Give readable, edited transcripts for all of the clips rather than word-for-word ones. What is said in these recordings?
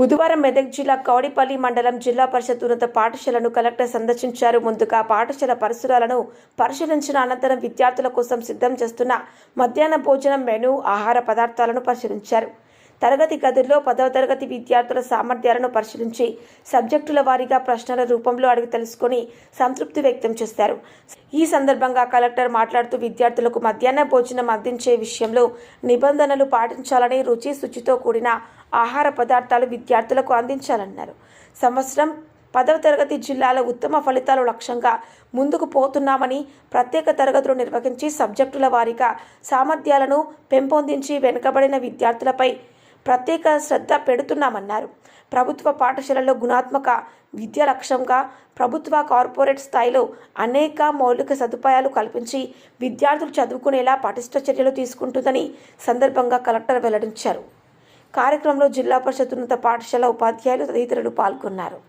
బుధవారం మెదక్ జిల్లా కౌడిపల్లి మండలం జిల్లా పరిషత్ ఉన్నత పాఠశాలను కలెక్టర్ సందర్శించారు. ముందుగా పాఠశాల పరిసరాలను పరిశీలించిన అనంతరం విద్యార్థుల కోసం సిద్ధం చేస్తున్న మధ్యాహ్న భోజనం మెనూ, ఆహార పదార్థాలను పరిశీలించారు. తరగతి గదుల్లో 10వ తరగతి విద్యార్థుల సామర్థ్యాలను పరిశీలించి సబ్జెక్టుల వారీగా ప్రశ్నల రూపంలో అడిగి తెలుసుకొని సంతృప్తి వ్యక్తం చేశారు. ఈ సందర్భంగా కలెక్టర్ మాట్లాడుతూ విద్యార్థులకు మధ్యాహ్న భోజనం అందించే విషయంలో నిబంధనలు పాటించాలని, రుచి శుచితో కూడిన ఆహార పదార్థాలు విద్యార్థులకు అందించాలన్నారు. సంవత్సరం 10వ తరగతి జిల్లాలో ఉత్తమ ఫలితాలు లక్ష్యంగా ముందుకు పోతున్నామని, ప్రత్యేక తరగతులు నిర్వహించి సబ్జెక్టుల వారీగా సామర్థ్యాలను పెంపొందించి వెనుకబడిన విద్యార్థులపై ప్రత్యేక శ్రద్ధ పెడుతున్నామన్నారు. ప్రభుత్వ పాఠశాలలో గుణాత్మక విద్య లక్ష్యంగా ప్రభుత్వ, కార్పొరేట్ స్థాయిలో అనేక మౌలిక సదుపాయాలు కల్పించి విద్యార్థులు చదువుకునేలా పటిష్ట చర్యలు తీసుకుంటుందని సందర్భంగా కలెక్టర్ వెల్లడించారు. కార్యక్రమంలో జిల్లా పరిషత్ ఉన్నత పాఠశాల ఉపాధ్యాయులు తదితరులు పాల్గొన్నారు.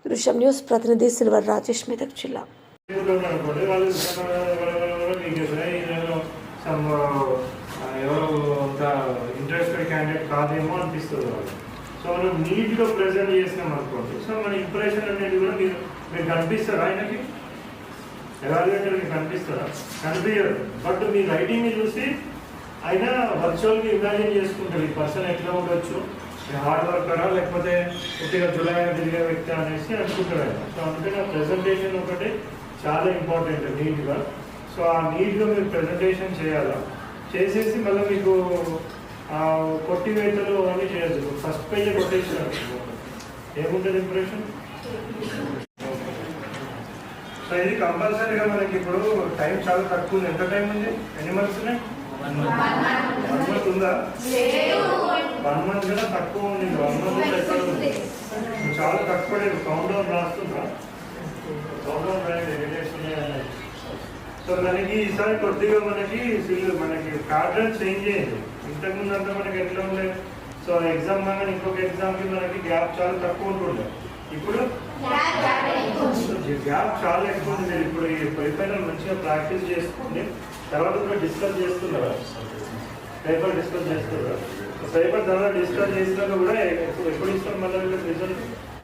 దృశ్యం న్యూస్ ప్రతినిధి సిల్వర్ రాజేష్, మెదక్ జిల్లా. ఇంట్రెస్టెడ్ క్యాండిడేట్ కాదేమో అనిపిస్తుంది వాళ్ళు. సో మనం నీట్గా ప్రెజెంట్ చేసినాం అనుకోండి. సో మన ఇంప్రెషన్ అనేది కూడా మీరు కనిపిస్తారా? ఆయనకి ఎవాల్యుయేటర్కి కనిపిస్తారా? కనిపించదు. బట్ మీ రైటింగ్ని చూసి ఆయన వర్చువల్గా ఇమాజిన్ చేసుకుంటారు ఈ పర్సన్ ఎట్లా ఉండొచ్చు, హార్డ్ వర్కరా లేకపోతే కొద్దిగా జులైగా తిరిగే వ్యక్తి అనేసి అనుకుంటారు ఆయన. సో అందుకని ఆ ప్రెజెంటేషన్ ఒకటి చాలా ఇంపార్టెంట్ నీట్గా. సో ఆ నీట్గా మీరు ప్రెజెంటేషన్ చేయాలా, చేసేసి మళ్ళీ మీకు కొట్టివేతలు అవన్నీ చేయొచ్చు. ఫస్ట్ పేజే కొట్టేసినారు, ఏముంటుంది ఇంప్రెషన్. సో ఇది కంపల్సరీగా మనకి ఇప్పుడు టైం చాలా తక్కువ ఉంది. ఎంత టైం ఉంది? ఎన్ని మంత్స్ ఉన్నాయి? 1 మంత్ ఉందా? 1 మంత్ కన్నా తక్కువ ఉంది. 1 మంత్ ఎక్కడ ఉంది? చాలా తక్కువ. కౌంట్ డౌన్ రాస్తుందా? కౌంట్ డౌన్ రాయండి. సో దానికి ఈసారి కొద్దిగా మనకి ప్యాటర్న్ చేంజ్ అయ్యింది. ఇంతకుముందు అంతా మనకి ఎట్లా ఉండేది? సో ఎగ్జామ్ కానీ ఇంకొక ఎగ్జామ్కి మనకి గ్యాప్ చాలా తక్కువ ఉంటుండే. ఇప్పుడు గ్యాప్ చాలా ఎక్కువ ఉంది. మీరు ఇప్పుడు ఈ పైపైన మంచిగా ప్రాక్టీస్ చేసుకోండి. తర్వాత కూడా డిస్కస్ చేస్తున్నారు, పేపర్ డిస్కస్ చేస్తున్నారు. పేపర్ తర్వాత డిస్కస్ చేసినాక కూడా ఎప్పుడు ఇస్తాం మళ్ళీ రిజల్ట్